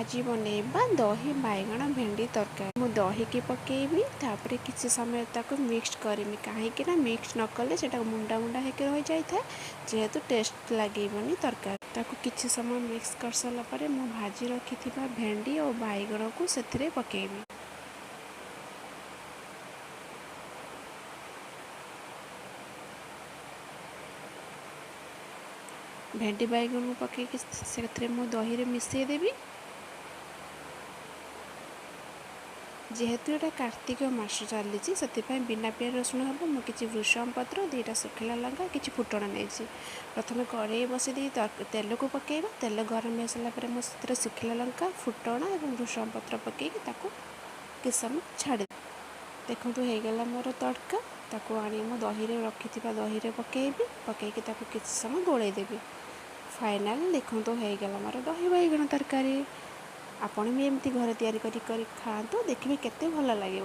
आज बनैबा दही बैगण भेंडी तरकारी। मु दही की पकेबी तापर किसी समय ताको मिक्स करमी कहीं मिक्स न कले से मुंडा मुंडा होकर रही जाए जेहेतु टेस्ट लगेबनी तरकारी। ताको किसी समय मिक्स कर सारा पर मु भाजी रखी भेंडी और बैगण को से पकेबी। भेंडी बैगण को पकईकि से मु दही रे मिसई देबी। जेहेतु यहाँ कार्तिक मास चली से बिना पियाज रसुण हम मुझे भृषम पत्र 2टा सुखिला लंका कि फुटण नहीं। प्रथम कड़े बसई तेल को पकेबा। तेल गरम हो सारापर मुझे सुखिला लंका फुटण और भृषम पत्र पकईकि किस समय छाड़ी देखु होगला मोर तड़का। ताको आनी मो दही रखी दही पकेबी पकईकि किसी समय गोलैदेवी। फाइनाल देखु होगला मोर दही बैगण तरकारी। आपण भी एमती घर तैयारी करी खातु देखिए केते भल लगे।